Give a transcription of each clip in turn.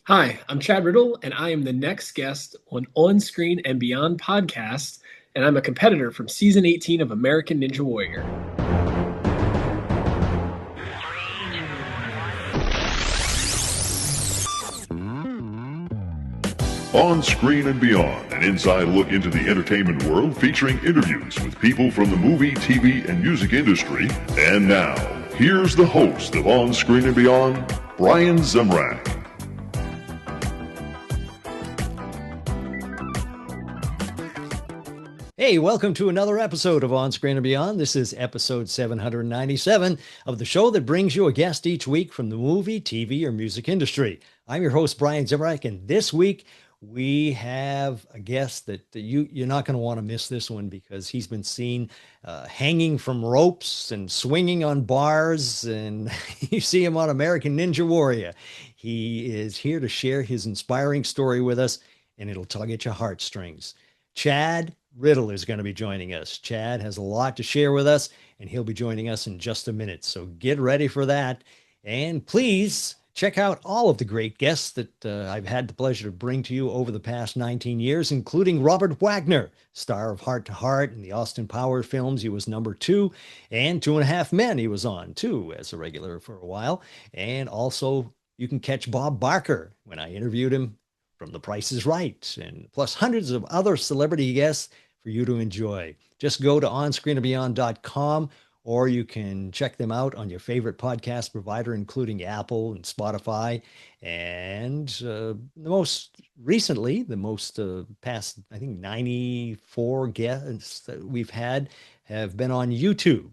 Hi, I'm Chad Riddle, and I am the next guest On Screen and Beyond podcast, and I'm a competitor from season 18 of American Ninja Warrior. On Screen and Beyond, an inside look into the entertainment world featuring interviews with people from the movie, TV, and music industry. And now, here's the host of On Screen and Beyond, Brian Zemrak. Hey, welcome to another episode of On Screen and Beyond. This is episode 797 of the show that brings you a guest each week from the movie, TV, or music industry. I'm your host, Brian Zemrak, and this week we have a guest that you're not going to want to miss this one because he's been seen hanging from ropes and swinging on bars, and you see him on American Ninja Warrior. He is here to share his inspiring story with us, and it'll tug at your heartstrings. Chad Riddle is going to be joining us. Chad has a lot to share with us, and he'll be joining us in just a minute. So get ready for that. And please check out all of the great guests that I've had the pleasure to bring to you over the past 19 years, including Robert Wagner, star of Heart to Heart and the Austin Powers films. He was number 2, and 2.5 Men he was on, too, as a regular for a while. And also, you can catch Bob Barker when I interviewed him from The Price is Right, and plus hundreds of other celebrity guests for you to enjoy. Just go to onscreenandbeyond.com, or you can check them out on your favorite podcast provider, including Apple and Spotify. And the most past, I think, 94 guests that we've had have been on YouTube.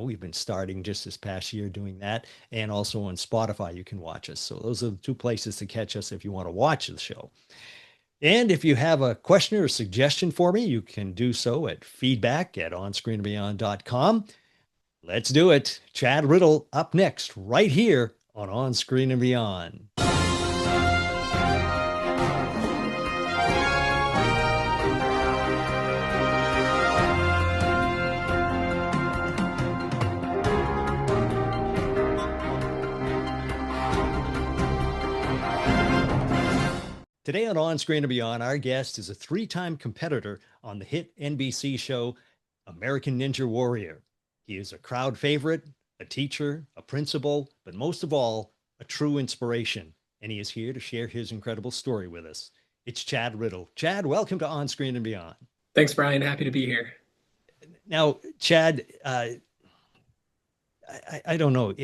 We've been starting just this past year doing that, and also on Spotify, you can watch us. So those are the two places to catch us if you want to watch the show. And if you have a question or suggestion for me, you can do so at feedback@onscreenandbeyond.com. Let's do it. Chad Riddle up next, right here on Screen and Beyond. Today on Screen and Beyond, our guest is a 3-time competitor on the hit NBC show American Ninja Warrior. He is a crowd favorite, a teacher, a principal, but most of all, a true inspiration. And he is here to share his incredible story with us. It's Chad Riddle. Chad, welcome to On Screen and Beyond. Thanks, Brian. Happy to be here. Now, Chad, I don't know.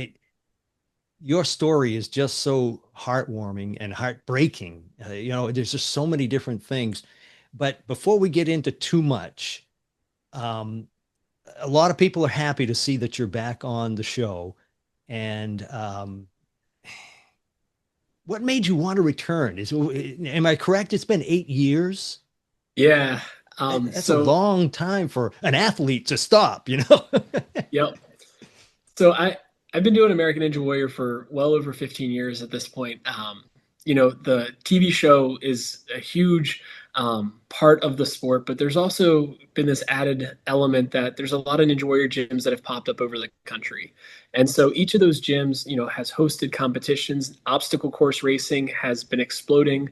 Your story is just so heartwarming and heartbreaking. There's just so many different things. But before we get into too much, a lot of people are happy to see that you're back on the show. And what made you want to return? Am I correct? It's been 8 years. Yeah. That's a long time for an athlete to stop, Yep. So I've been doing American Ninja Warrior for well over 15 years at this point. The TV show is a huge part of the sport, but there's also been this added element that there's a lot of Ninja Warrior gyms that have popped up over the country. And so each of those gyms, has hosted competitions. Obstacle course racing has been exploding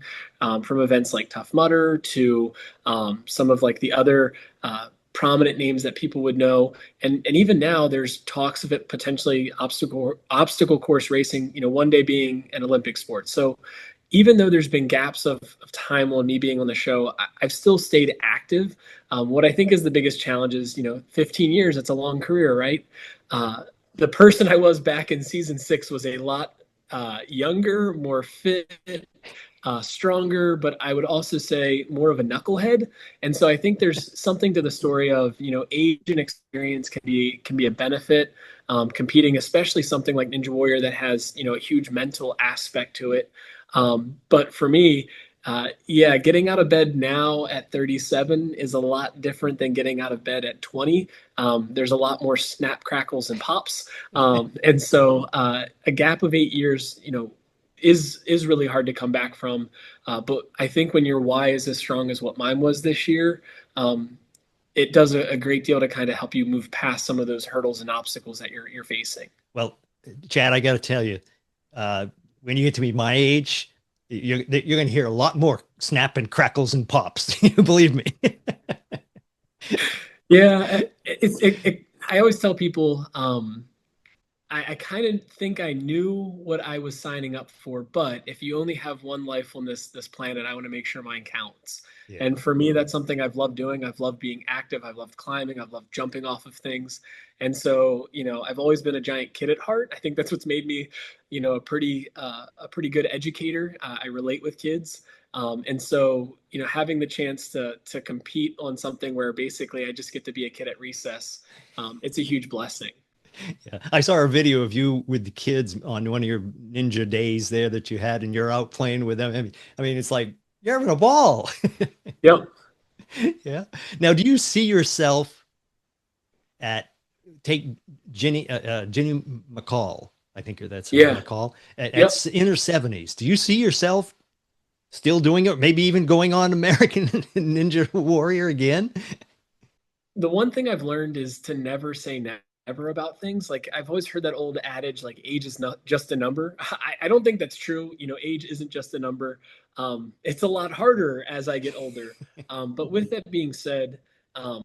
from events like Tough Mudder to some of like the other prominent names that people would know. And even now there's talks of it potentially obstacle course racing, one day being an Olympic sport. So even though there's been gaps of time on me being on the show, I've still stayed active. What I think is the biggest challenge is, 15 years, it's a long career, right? The person I was back in season 6 was a lot younger, more fit, stronger, but I would also say more of a knucklehead. And so I think there's something to the story of, age and experience can be a benefit. Competing, especially something like Ninja Warrior that has, a huge mental aspect to it. But for me, getting out of bed now at 37 is a lot different than getting out of bed at 20. There's a lot more snap, crackles, and pops. And so a gap of 8 years, is really hard to come back from. But I think when your why is as strong as what mine was this year, it does a great deal to kind of help you move past some of those hurdles and obstacles that you're facing. Well, Chad, I got to tell you, when you get to be my age, You're going to hear a lot more snapping, crackles, and pops. Believe me. Yeah, I always tell people, I kind of think I knew what I was signing up for, but if you only have one life on this planet, I want to make sure mine counts. Yeah. And for me, that's something I've loved doing. I've loved being active. I've loved climbing. I've loved jumping off of things. And so, I've always been a giant kid at heart. I think that's what's made me, a pretty good educator. I relate with kids. And so, having the chance to compete on something where basically I just get to be a kid at recess, it's a huge blessing. Yeah. I saw a video of you with the kids on one of your ninja days there that you had, and you're out playing with them. I mean, it's like you're having a ball. Yep. Yeah. Now, do you see yourself at take Jenny McCall? I think that's her name, Yeah. McCall, Yep. in her 70s. Do you see yourself still doing it? Maybe even going on American Ninja Warrior again? The one thing I've learned is to never say never about things. Like I've always heard that old adage, like age is not just a number. I don't think that's true. Age isn't just a number. It's a lot harder as I get older. But with that being said, um,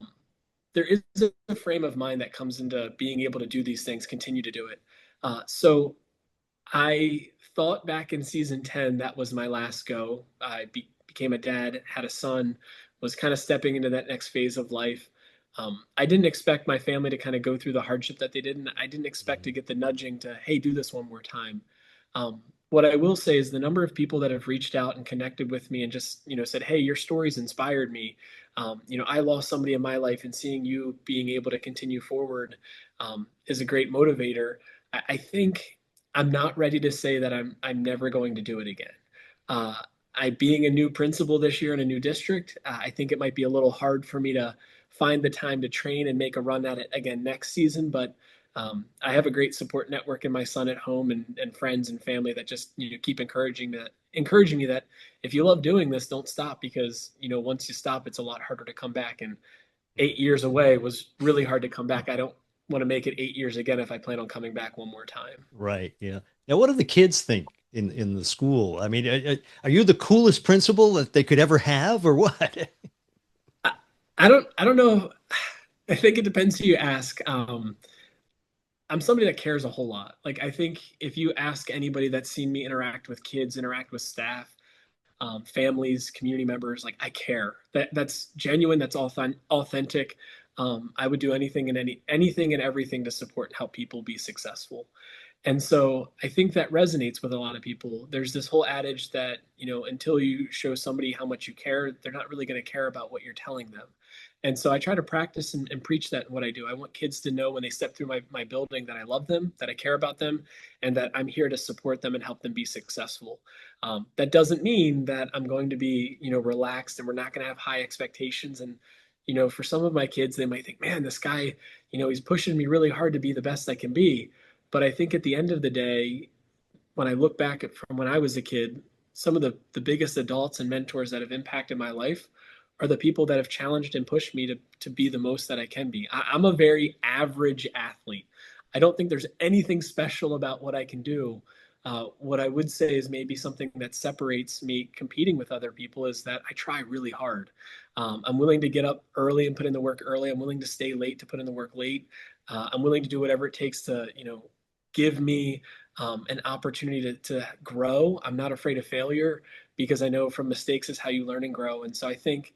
there is a frame of mind that comes into being able to do these things, continue to do it. So I thought back in season 10 that was my last go. Became a dad, had a son, was kind of stepping into that next phase of life. I didn't expect my family to kind of go through the hardship that they did, and I didn't expect to get the nudging to, hey, do this one more time. What I will say is the number of people that have reached out and connected with me and just, said, hey, your stories inspired me. I lost somebody in my life, and seeing you being able to continue forward is a great motivator. I think I'm not ready to say that I'm never going to do it again. Uh, I being a new principal this year in a new district, I think it might be a little hard for me to find the time to train and make a run at it again next season. But I have a great support network in my son at home, and friends and family that just keep encouraging me that if you love doing this, don't stop, because once you stop, it's a lot harder to come back. And 8 years away was really hard to come back. I don't want to make it 8 years again if I plan on coming back one more time. Right. Yeah. Now, what do the kids think in the school? I mean, are you the coolest principal that they could ever have, or what? I, I don't know. I think it depends who you ask. I'm somebody that cares a whole lot. Like I think if you ask anybody that's seen me interact with kids, interact with staff, families, community members, like I care. That's genuine. That's authentic. I would do anything and everything to support and help people be successful. And so I think that resonates with a lot of people. There's this whole adage that, until you show somebody how much you care, they're not really going to care about what you're telling them. And so I try to practice and preach that in what I do. I want kids to know when they step through my building that I love them, that I care about them, and that I'm here to support them and help them be successful. That doesn't mean that I'm going to be, relaxed, and we're not going to have high expectations. And, for some of my kids, they might think, man, this guy, he's pushing me really hard to be the best I can be. But I think at the end of the day, when I look back from when I was a kid, some of the biggest adults and mentors that have impacted my life are the people that have challenged and pushed me to be the most that I can be. I'm a very average athlete. I don't think there's anything special about what I can do. What I would say is maybe something that separates me competing with other people is that I try really hard. I'm willing to get up early and put in the work early. I'm willing to stay late to put in the work late. I'm willing to do whatever it takes to, give me an opportunity to grow. I'm not afraid of failure, because I know from mistakes is how you learn and grow. And so I think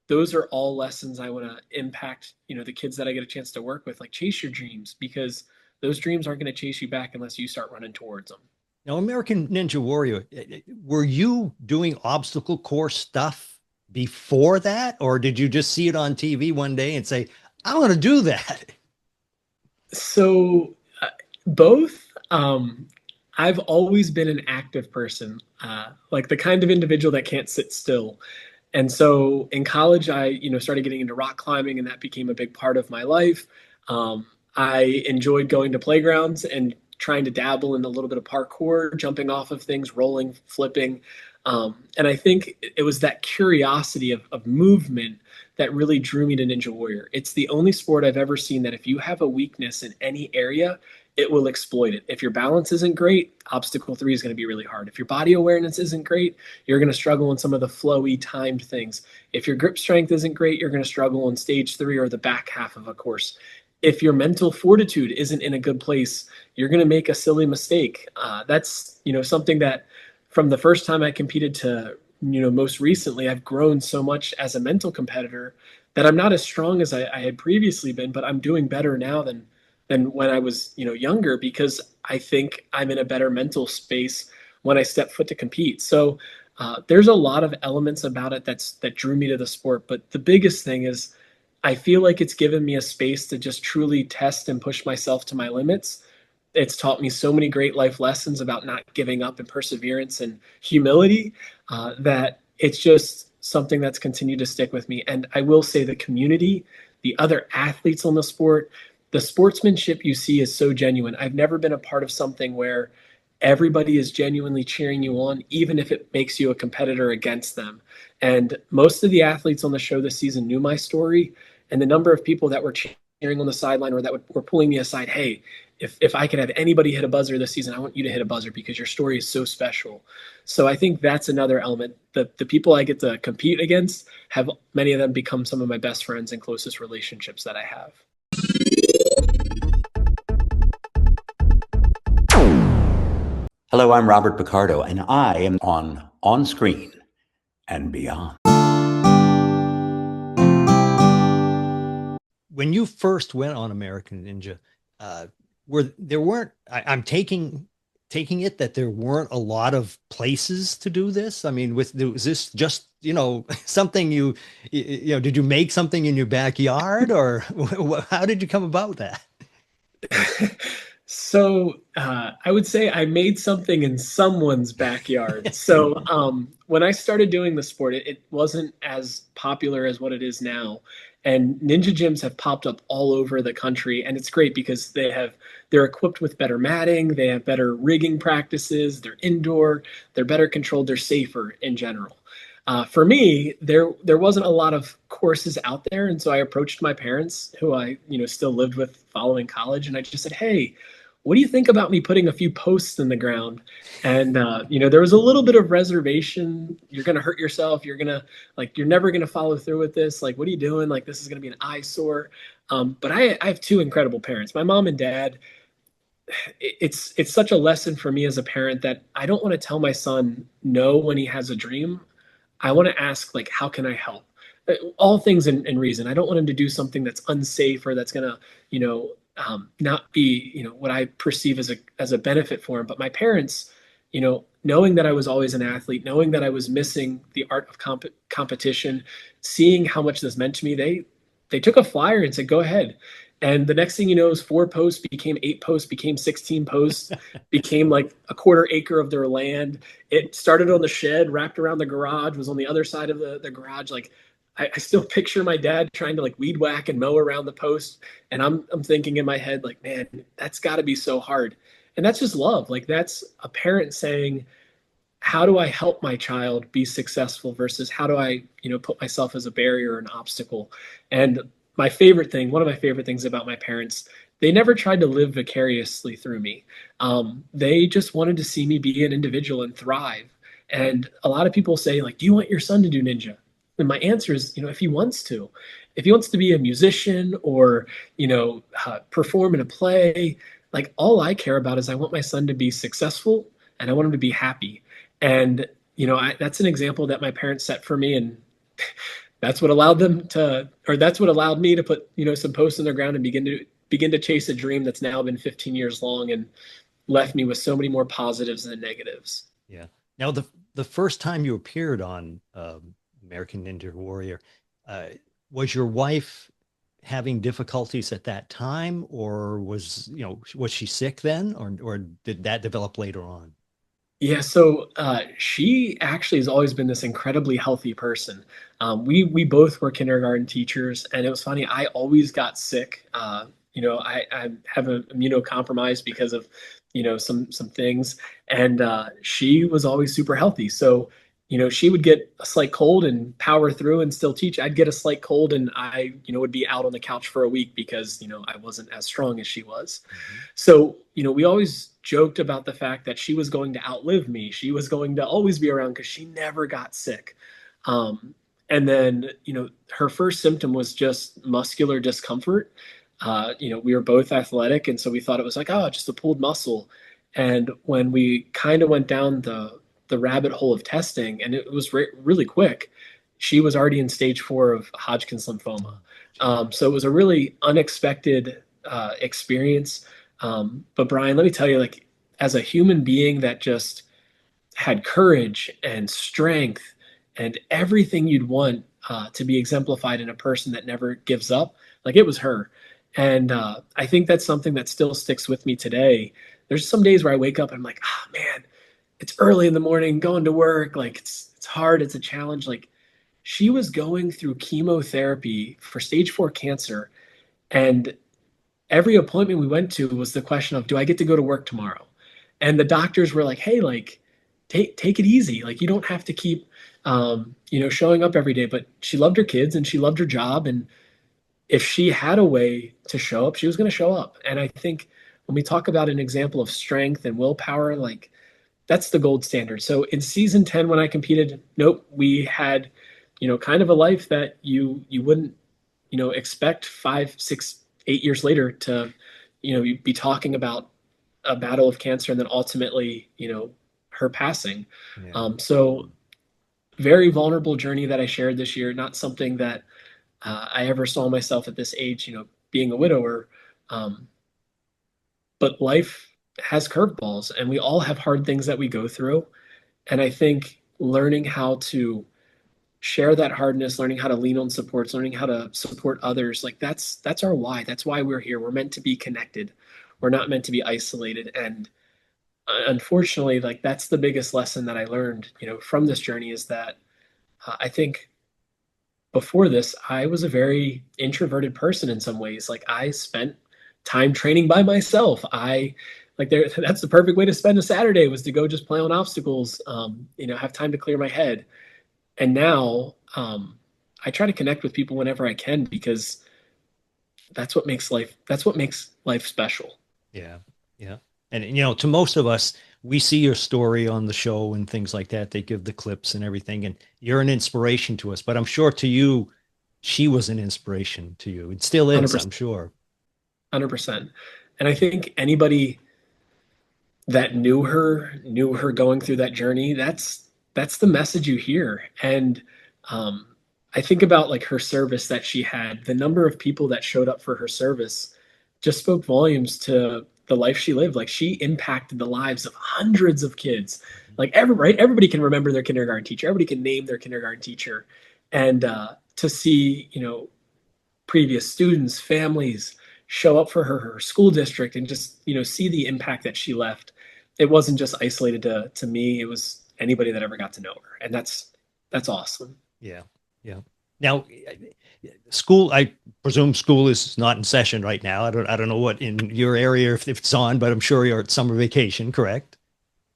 those are all lessons I want to impact, the kids that I get a chance to work with. Like, chase your dreams, because those dreams aren't going to chase you back unless you start running towards them. Now, American Ninja Warrior, were you doing obstacle course stuff before that, or did you just see it on TV one day and say, I want to do that? So both. I've always been an active person, like the kind of individual that can't sit still. And so in college, I, started getting into rock climbing, and that became a big part of my life. I enjoyed going to playgrounds and trying to dabble in a little bit of parkour, jumping off of things, rolling, flipping. And I think it was that curiosity of movement that really drew me to Ninja Warrior. It's the only sport I've ever seen that if you have a weakness in any area, it will exploit it. If your balance isn't great, obstacle three is going to be really hard. If your body awareness isn't great, you're going to struggle in some of the flowy timed things. If your grip strength isn't great, you're going to struggle in stage three or the back half of a course. If your mental fortitude isn't in a good place, you're going to make a silly mistake. That's, something that from the first time I competed to, most recently, I've grown so much as a mental competitor that I'm not as strong as I had previously been, but I'm doing better now than when I was, younger, because I think I'm in a better mental space when I step foot to compete. So there's a lot of elements about it that drew me to the sport. But the biggest thing is I feel like it's given me a space to just truly test and push myself to my limits. It's taught me so many great life lessons about not giving up and perseverance and humility, that it's just something that's continued to stick with me. And I will say the community, the other athletes on the sport, the sportsmanship you see is so genuine. I've never been a part of something where everybody is genuinely cheering you on, even if it makes you a competitor against them. And most of the athletes on the show this season knew my story, and the number of people that were cheering on the sideline or that were pulling me aside, hey, if I could have anybody hit a buzzer this season, I want you to hit a buzzer because your story is so special. So I think that's another element. The people I get to compete against have many of them become some of my best friends and closest relationships that I have. Hello, I'm Robert Picardo, and I am on Screen and Beyond. When you first went on American Ninja, I'm taking it that there weren't a lot of places to do this. I mean, was this just something did you make something in your backyard, or how did you come about that? So I would say I made something in someone's backyard. So when I started doing the sport, it wasn't as popular as what it is now. And ninja gyms have popped up all over the country, and it's great because they're equipped with better matting, they have better rigging practices, they're indoor, they're better controlled, they're safer in general. For me, there wasn't a lot of courses out there, and so I approached my parents, who I still lived with following college, and I just said, "Hey, what do you think about me putting a few posts in the ground?" And there was a little bit of reservation. You're gonna hurt yourself. You're never gonna follow through with this. Like, what are you doing? Like, this is gonna be an eyesore. But I have two incredible parents, my mom and dad. It's such a lesson for me as a parent that I don't want to tell my son no when he has a dream. I want to ask, like, how can I help? All things in reason. I don't want him to do something that's unsafe or that's gonna, not be, what I perceive as a benefit for him. But my parents, knowing that I was always an athlete, knowing that I was missing the art of competition, seeing how much this meant to me, they took a flyer and said, "Go ahead." And the next thing you know is 4 posts became 8 posts, became 16 posts, became like a quarter acre of their land. It started on the shed, wrapped around the garage, was on the other side of the garage. Like, I still picture my dad trying to like weed whack and mow around the post. And I'm thinking in my head, like, man, that's got to be so hard. And that's just love. Like, that's a parent saying, how do I help my child be successful versus how do I, put myself as a barrier or an obstacle? And one of my favorite things about my parents, they never tried to live vicariously through me. They just wanted to see me be an individual and thrive. And a lot of people say, like, do you want your son to do ninja? And my answer is, if he wants to be a musician or, perform in a play, like, all I care about is I want my son to be successful and I want him to be happy. And, that's an example that my parents set for me. And that's what allowed me to put, some posts in the ground and begin to chase a dream that's now been 15 years long and left me with so many more positives than negatives. Yeah. Now, the first time you appeared on American Ninja Warrior, was your wife having difficulties at that time, or was she sick then, or did that develop later on? Yeah, so she actually has always been this incredibly healthy person. We both were kindergarten teachers, and it was funny. I always got sick. I have an immunocompromised because of some things, and she was always super healthy. So she would get a slight cold and power through and still teach. I'd get a slight cold and I, would be out on the couch for a week because, I wasn't as strong as she was. Mm-hmm. So, we always joked about the fact that she was going to outlive me. She was going to always be around because she never got sick. And then, her first symptom was just muscular discomfort. We were both athletic. And so we thought it was like, oh, just a pulled muscle. And when we kind of went down the rabbit hole of testing, and it was really quick, she was already in stage 4 of Hodgkin's lymphoma. So it was a really unexpected experience. But Brian, let me tell you, like, as a human being that just had courage and strength and everything you'd want to be exemplified in a person that never gives up, like, it was her. And I think that's something that still sticks with me today. There's some days where I wake up and I'm like, oh man, it's early in the morning going to work. Like, it's hard. It's a challenge. Like, she was going through chemotherapy for stage 4 cancer. And every appointment we went to was the question of, do I get to go to work tomorrow? And the doctors were like, hey, like, take it easy. Like, you don't have to keep, showing up every day. But she loved her kids and she loved her job. And if she had a way to show up, she was going to show up. And I think when we talk about an example of strength and willpower, like, that's the gold standard. So in season 10, when I competed, nope, we had, kind of a life that you wouldn't, expect 5, 6, 8 years later to, be talking about a battle of cancer and then ultimately, her passing. Yeah. So very vulnerable journey that I shared this year, not something that I ever saw myself at this age, being a widower. But life has curveballs and we all have hard things that we go through. And I think learning how to share that hardness, learning how to lean on supports, learning how to support others, like, that's our why. That's why we're here. We're meant to be connected. We're not meant to be isolated. And unfortunately, like, that's the biggest lesson that I learned, from this journey, is that I think before this, I was a very introverted person in some ways. Like, I spent time training by myself. That's the perfect way to spend a Saturday, was to go just play on obstacles, have time to clear my head. And now I try to connect with people whenever I can, because that's what makes life special. Yeah. Yeah. And, to most of us, we see your story on the show and things like that. They give the clips and everything, and you're an inspiration to us, but I'm sure to you, she was an inspiration to you. It still is, 100%. I'm sure. 100%. And I think anybody that knew her going through that journey, that's the message you hear. And I think about, like, her service that she had. The number of people that showed up for her service just spoke volumes to the life she lived. Like, she impacted the lives of hundreds of kids. Like, everybody can remember their kindergarten teacher. Everybody can name their kindergarten teacher. And to see, previous students, families show up for her school district, and just, see the impact that she left. It wasn't just isolated to me. It was anybody that ever got to know her. And that's awesome. Yeah. Yeah. Now, school, I presume school is not in session right now. I don't know what in your area, if it's on, but I'm sure you're at summer vacation, correct?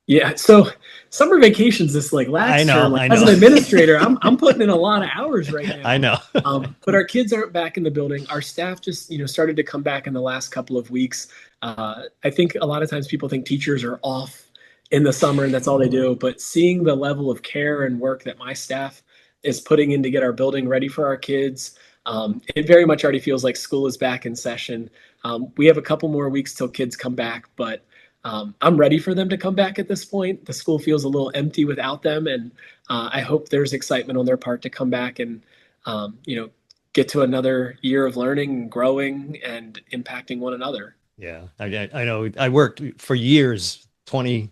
Yeah. So summer vacations this, like, last term, like, as an administrator, I'm putting in a lot of hours right now. I know. But our kids aren't back in the building. Our staff just, started to come back in the last couple of weeks. I think a lot of times people think teachers are off in the summer and that's all they do. But seeing the level of care and work that my staff is putting in to get our building ready for our kids, it very much already feels like school is back in session. We have a couple more weeks till kids come back, but I'm ready for them to come back at this point. The school feels a little empty without them, and I hope there's excitement on their part to come back and, get to another year of learning and growing and impacting one another. Yeah, I know. I worked for years, 20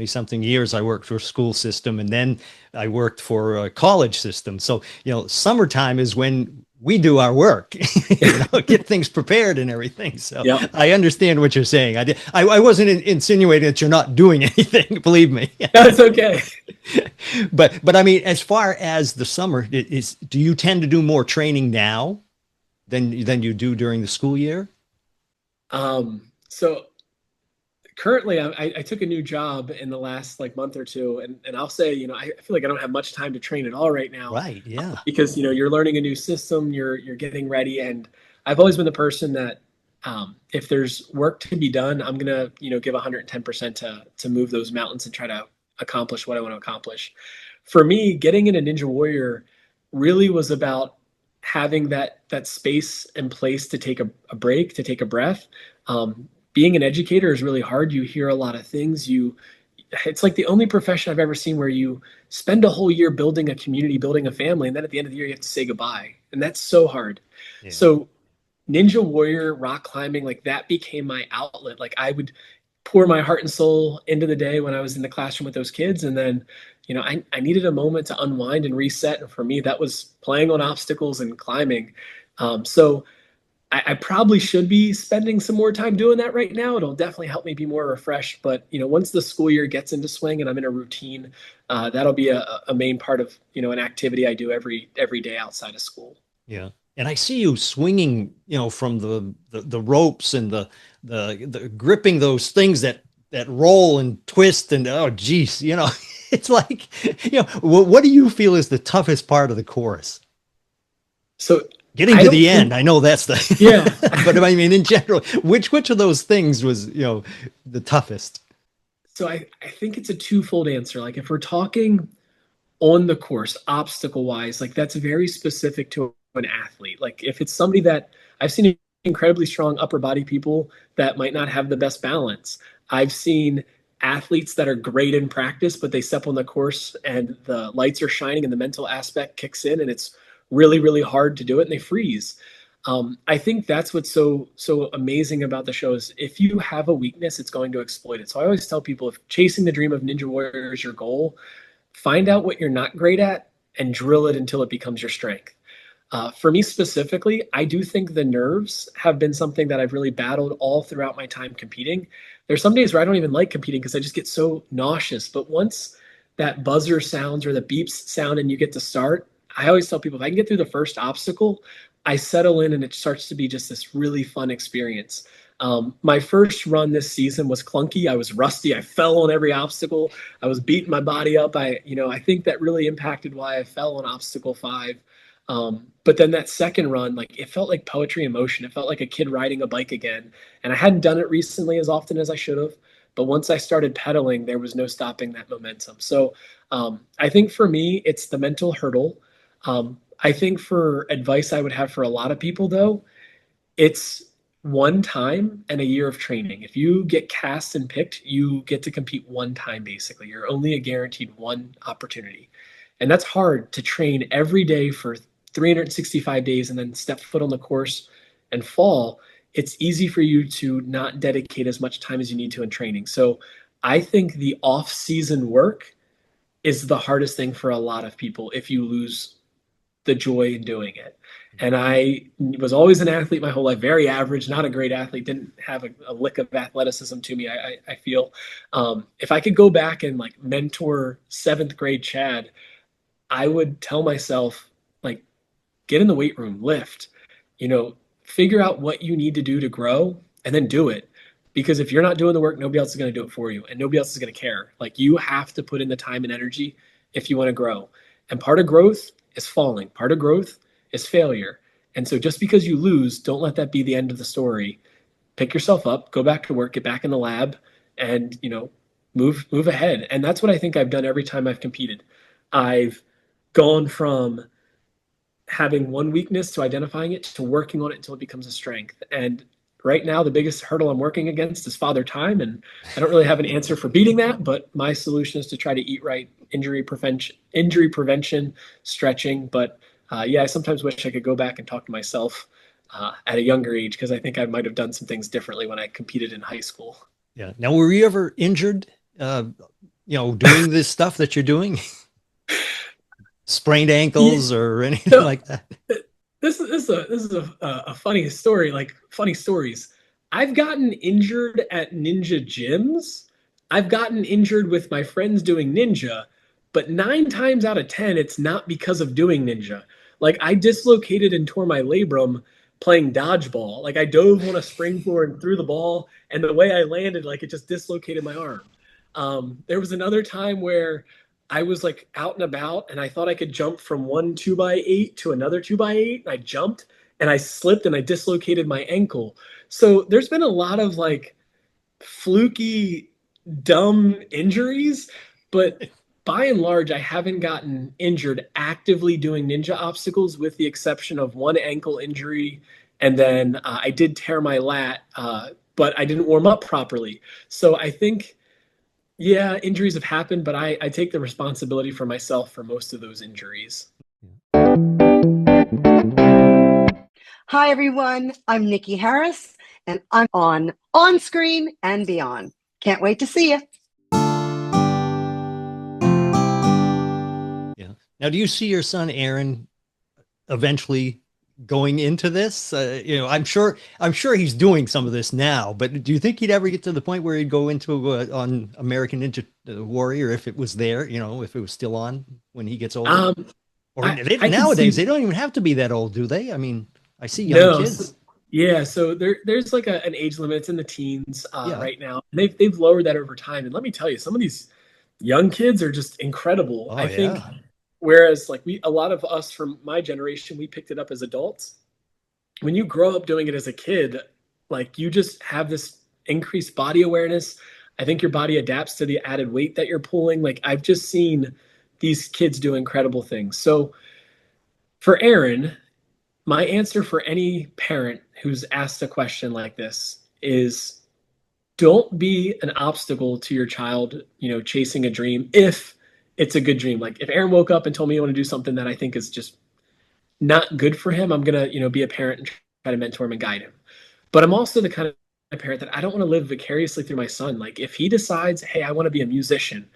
something years. I worked for a school system, and then I worked for a college system. So, summertime is when we do our work, get things prepared and everything. So yep. I understand what you're saying. I wasn't insinuating that you're not doing anything. Believe me. That's okay. But I mean, as far as the summer do you tend to do more training now than you do during the school year? So currently I took a new job in the last like month or two, and I'll say, I feel like I don't have much time to train at all right now, Right. Yeah. because you're learning a new system, you're getting ready, and I've always been the person that if there's work to be done, I'm gonna give 110% to move those mountains and try to accomplish what I want to accomplish. For me, getting in a Ninja Warrior really was about having that space and place to take a break, to take a breath. Being an educator is really hard. You hear a lot of things. It's like the only profession I've ever seen where you spend a whole year building a community, building a family, and then at the end of the year you have to say goodbye. And that's so hard. Yeah. So Ninja Warrior, rock climbing, like that became my outlet. Like I would pour my heart and soul into the day when I was in the classroom with those kids. And then, I needed a moment to unwind and reset. And for me, that was playing on obstacles and climbing. So I probably should be spending some more time doing that right now. It'll definitely help me be more refreshed. But once the school year gets into swing and I'm in a routine, that'll be a main part of an activity I do every day outside of school. Yeah. And I see you swinging, from the ropes and the gripping those things that roll and twist and oh geez, it's like, what do you feel is the toughest part of the course? So getting to the end, I know that's yeah, but I mean in general, which of those things was the toughest? So I think it's a twofold answer. Like if we're talking on the course, obstacle wise, like that's very specific to an athlete. Like if it's somebody that I've seen incredibly strong upper body people that might not have the best balance. I've seen athletes that are great in practice, but they step on the course and the lights are shining and the mental aspect kicks in and it's really, really hard to do it and they freeze. I think that's what's so amazing about the show is if you have a weakness, it's going to exploit it. So I always tell people if chasing the dream of Ninja Warrior is your goal, find out what you're not great at and drill it until it becomes your strength. For me specifically, I do think the nerves have been something that I've really battled all throughout my time competing. There's some days where I don't even like competing because I just get so nauseous. But once that buzzer sounds or the beeps sound and you get to start, I always tell people if I can get through the first obstacle, I settle in and it starts to be just this really fun experience. My first run this season was clunky. I was rusty. I fell on every obstacle. I was beating my body up. I think that really impacted why I fell on obstacle 5. But then that second run, like it felt like poetry in motion. It felt like a kid riding a bike again. And I hadn't done it recently as often as I should have. But once I started pedaling, there was no stopping that momentum. So I think for me, it's the mental hurdle. I think for advice I would have for a lot of people, though, it's one time and a year of training. If you get cast and picked, you get to compete one time, basically. You're only guaranteed one opportunity. And that's hard to train every day for 365 days and then step foot on the course and fall. It's easy for you to not dedicate as much time as you need to in training. So I think the off-season work is the hardest thing for a lot of people if you lose the joy in doing it. And I was always an athlete my whole life, very average, not a great athlete, didn't have a lick of athleticism to me, I feel. If I could go back and like mentor 7th grade Chad, I would tell myself, like, get in the weight room, lift, figure out what you need to do to grow and then do it. Because if you're not doing the work, nobody else is going to do it for you and nobody else is going to care. Like you have to put in the time and energy if you want to grow. And part of growth is falling. Part of growth is failure. And so just because you lose, don't let that be the end of the story. Pick yourself up, go back to work, get back in the lab and, move ahead. And that's what I think I've done every time I've competed. I've gone from having one weakness to identifying it to working on it until it becomes a strength. And right now, the biggest hurdle I'm working against is father time. And I don't really have an answer for beating that, but my solution is to try to eat right, injury prevention, stretching. But I sometimes wish I could go back and talk to myself at a younger age, because I think I might have done some things differently when I competed in high school. Yeah. Now, were you ever injured, doing this stuff that you're doing? Sprained ankles or anything like that? This is a funny story, like funny stories. I've gotten injured at ninja gyms. I've gotten injured with my friends doing ninja, but 9 times out of 10, it's not because of doing ninja. Like I dislocated and tore my labrum playing dodgeball. Like I dove on a springboard and threw the ball, and the way I landed, like it just dislocated my arm. There was another time where I was like out and about, and I thought I could jump from one 2x8 to another 2x8, and I jumped and I slipped and I dislocated my ankle. So there's been a lot of like fluky, dumb injuries, but by and large, I haven't gotten injured actively doing ninja obstacles, with the exception of one ankle injury. And then I did tear my lat, but I didn't warm up properly. So I think, yeah, injuries have happened, but I take the responsibility for myself for most of those injuries. Hi, everyone. I'm Nikki Harris, and I'm on Screen and Beyond. Can't wait to see you. Yeah. Now, do you see your son Aaron eventually going into this? I'm sure he's doing some of this now, but do you think he'd ever get to the point where he'd go into on American Ninja Warrior if it was there? If it was still on when he gets older? Nowadays they don't even have to be that old, do they? I mean, I see young kids. Yeah, so there's like an age limit. It's in the teens right now. And they've lowered that over time. And let me tell you, some of these young kids are just incredible. I think whereas like a lot of us from my generation, we picked it up as adults. When you grow up doing it as a kid, like you just have this increased body awareness. I think your body adapts to the added weight that you're pulling. Like I've just seen these kids do incredible things. So for Aaron, my answer for any parent who's asked a question like this is don't be an obstacle to your child, chasing a dream if it's a good dream. Like if Aaron woke up and told me he want to do something that I think is just not good for him, I'm going to, be a parent and try to mentor him and guide him. But I'm also the kind of parent that I don't want to live vicariously through my son. Like if he decides, hey, I want to be a musician,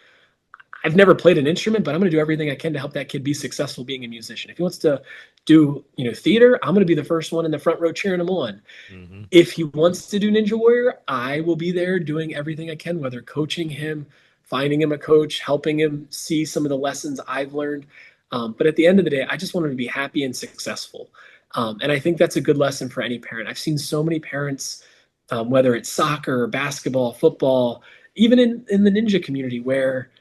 I've never played an instrument, but I'm going to do everything I can to help that kid be successful being a musician. If he wants to do, theater, I'm going to be the first one in the front row cheering him on. Mm-hmm. If he wants to do Ninja Warrior, I will be there doing everything I can, whether coaching him, finding him a coach, helping him see some of the lessons I've learned. But at the end of the day, I just want him to be happy and successful. And I think that's a good lesson for any parent. I've seen so many parents, whether it's soccer, basketball, football, even in the ninja community, where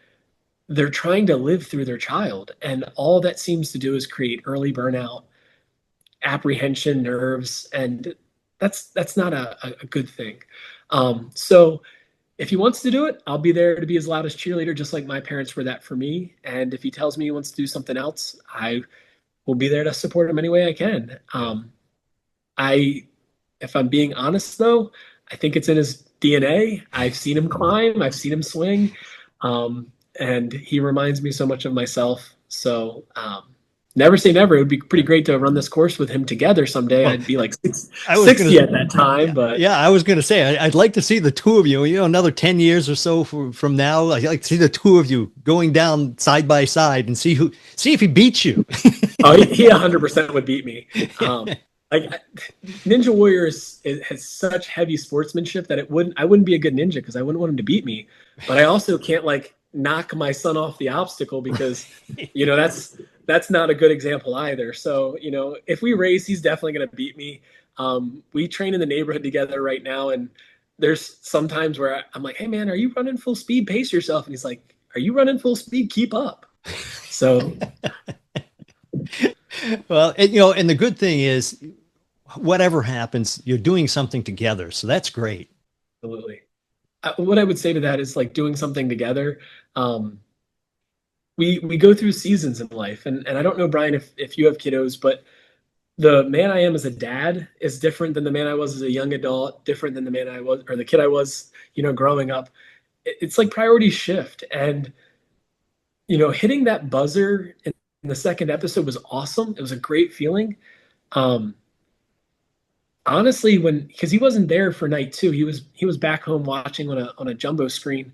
they're trying to live through their child. And all that seems to do is create early burnout, apprehension, nerves. And that's not a good thing. So if he wants to do it, I'll be there to be his loudest cheerleader, just like my parents were that for me. And if he tells me he wants to do something else, I will be there to support him any way I can. If I'm being honest though, I think it's in his DNA. I've seen him climb, I've seen him swing. And he reminds me so much of myself. So never say never. It would be pretty great to run this course with him together someday. I'd be like 60 at that time. But yeah, I was going to say, I'd like to see the two of you, another 10 years or so from now. I'd like to see the two of you going down side by side and see if he beats you. Oh, he 100% would beat me. Like Ninja Warrior has such heavy sportsmanship that I wouldn't be a good ninja because I wouldn't want him to beat me. But I also can't knock my son off the obstacle because that's not a good example either. So if we race, he's definitely going to beat me. We train in the neighborhood together right now, and there's sometimes where I'm like, hey man, are you running full speed? Pace yourself. And he's like, are you running full speed? Keep up. So well, and the good thing is whatever happens, you're doing something together, so that's great. Absolutely. What I would say to that is doing something together. We go through seasons in life, and I don't know, Brian, if you have kiddos, but the man I am as a dad is different than the man I was as a young adult, different than the man I was, or the kid I was, growing up. It's like priorities shift, and hitting that buzzer in the second episode was awesome. It was a great feeling. Honestly, because he wasn't there for night two, he was back home watching on a jumbo screen.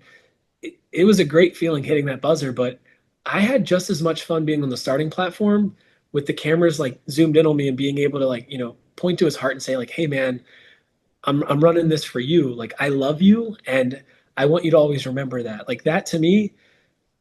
It was a great feeling hitting that buzzer, but I had just as much fun being on the starting platform with the cameras zoomed in on me and being able to point to his heart and say hey man, I'm running this for you. I love you and I want you to always remember that. That to me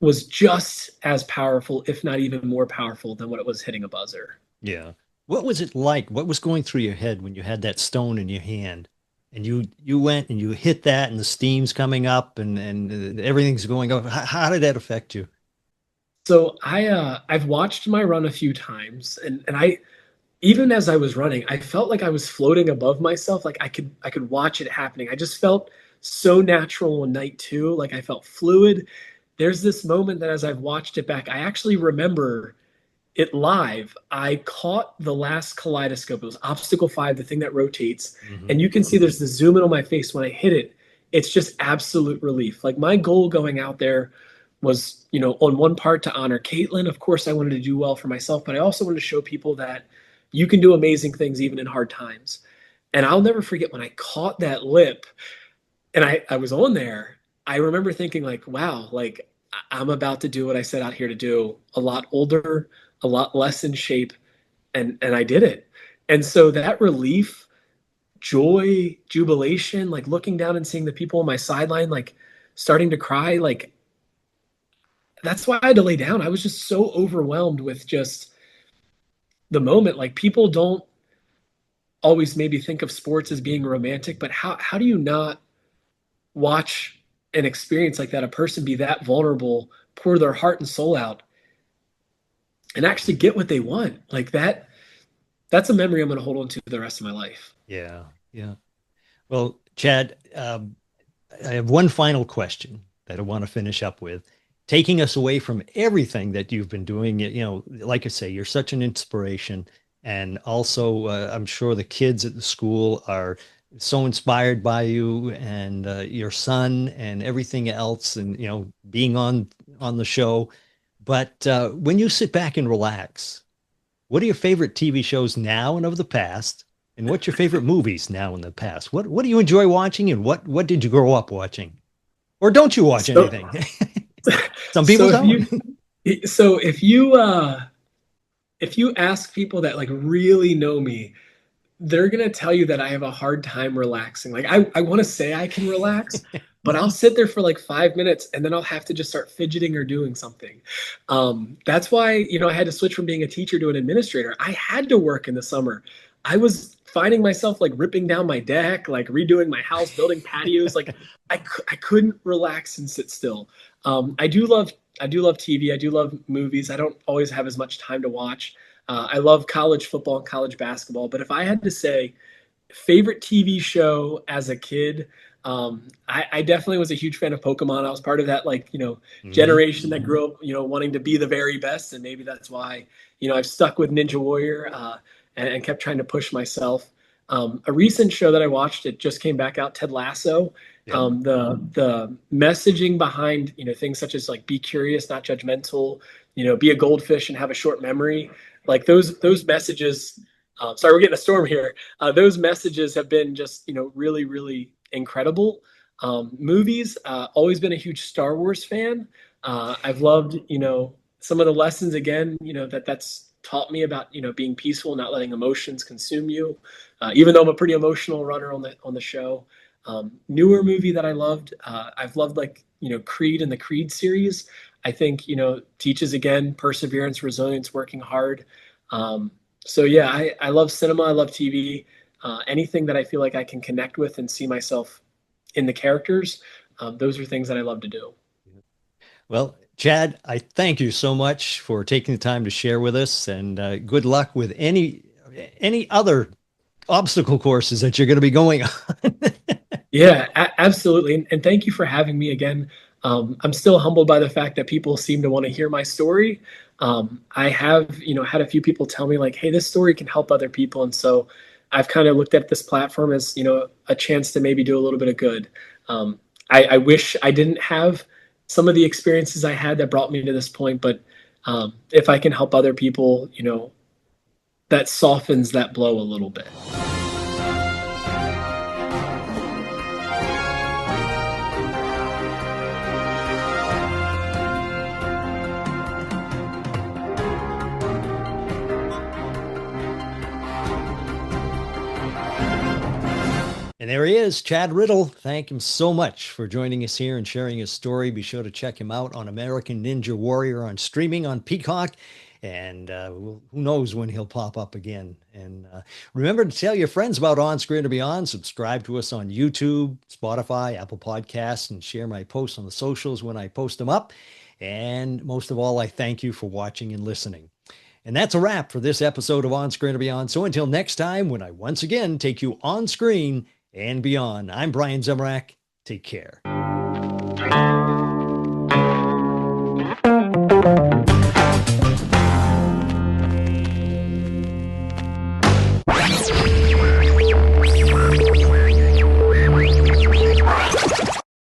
was just as powerful, if not even more powerful than what it was hitting a buzzer. Yeah. What was it like? What was going through your head when you had that stone in your hand and you went and you hit that and the steam's coming up and everything's going up? How did that affect you? So I've watched my run a few times, and I even as I was running, I felt like I was floating above myself. Like I could watch it happening. I just felt so natural on night two. Like I felt fluid. There's this moment that as I've watched it back, I actually remember it live. I caught the last kaleidoscope. It was obstacle five, the thing that rotates. Hmm. And you can see there's the zoom in on my face when I hit it. It's just absolute relief. Like my goal going out there was, on one part to honor Caitlin. Of course, I wanted to do well for myself, but I also wanted to show people that you can do amazing things even in hard times. And I'll never forget when I caught that lip and I was on there. I remember thinking like, wow, like I'm about to do what I set out here to do. A lot older, a lot less in shape, and I did it. And so that relief, joy, jubilation, like looking down and seeing the people on my sideline like starting to cry, like that's why I had to lay down. I was just so overwhelmed with just the moment. Like people don't always maybe think of sports as being romantic, but how do you not watch an experience like that, a person be that vulnerable, pour their heart and soul out and actually get what they want? Like that's a memory I'm going to hold on to the rest of my life. Yeah, yeah. Well, Chad, I have one final question that I want to finish up with. Taking us away from everything that you've been doing, like I say, you're such an inspiration. And also, I'm sure the kids at the school are so inspired by you and your son and everything else, and being on the show. But when you sit back and relax, what are your favorite TV shows now and of the past? And what's your favorite movies now and the past? What do you enjoy watching, and what did you grow up watching? Or don't you watch So, anything? Some people so if don't. so if you ask people that like really know me, they're gonna tell you that I have a hard time relaxing. Like I want to say I can relax, but I'll sit there for like 5 minutes and then I'll have to just start fidgeting or doing something. That's why, I had to switch from being a teacher to an administrator. I had to work in the summer. I was finding myself like ripping down my deck, like redoing my house, building patios. Like I couldn't relax and sit still. I do love TV. I do love movies. I don't always have as much time to watch. I love college football and college basketball. But if I had to say favorite TV show as a kid, I definitely was a huge fan of Pokemon. I was part of that, like, Hmm. generation that grew up, wanting to be the very best. And maybe that's why, I've stuck with Ninja Warrior and kept trying to push myself. A recent show that I watched, it just came back out, Ted Lasso. Yep. The messaging behind, things such as like be curious, not judgmental, be a goldfish and have a short memory. Like those messages. Sorry, we're getting a storm here. Those messages have been just, really, really incredible. Movies, always been a huge Star Wars fan. I've loved, some of the lessons again, that's taught me about, being peaceful, not letting emotions consume you. Even though I'm a pretty emotional runner on the show. Newer movie that I loved, I've loved like, Creed and the Creed series. I think, teaches again perseverance, resilience, working hard. So yeah, I love cinema. I love TV. Anything that I feel like I can connect with and see myself in the characters. Those are things that I love to do. Well, Chad, I thank you so much for taking the time to share with us, and good luck with any other obstacle courses that you're going to be going on. Yeah, absolutely. And thank you for having me again. I'm still humbled by the fact that people seem to want to hear my story. I have, had a few people tell me like, hey, this story can help other people. And so I've kind of looked at this platform as, a chance to maybe do a little bit of good. I wish I didn't have some of the experiences I had that brought me to this point, but if I can help other people, that softens that blow a little bit. And there he is, Chad Riddle. Thank him so much for joining us here and sharing his story. Be sure to check him out on American Ninja Warrior on streaming on Peacock. And who knows when he'll pop up again. And remember to tell your friends about On Screen and Beyond. Subscribe to us on YouTube, Spotify, Apple Podcasts, and share my posts on the socials when I post them up. And most of all, I thank you for watching and listening. And that's a wrap for this episode of On Screen and Beyond. So until next time, when I once again take you on screen and beyond, I'm Brian Zemrak. Take care.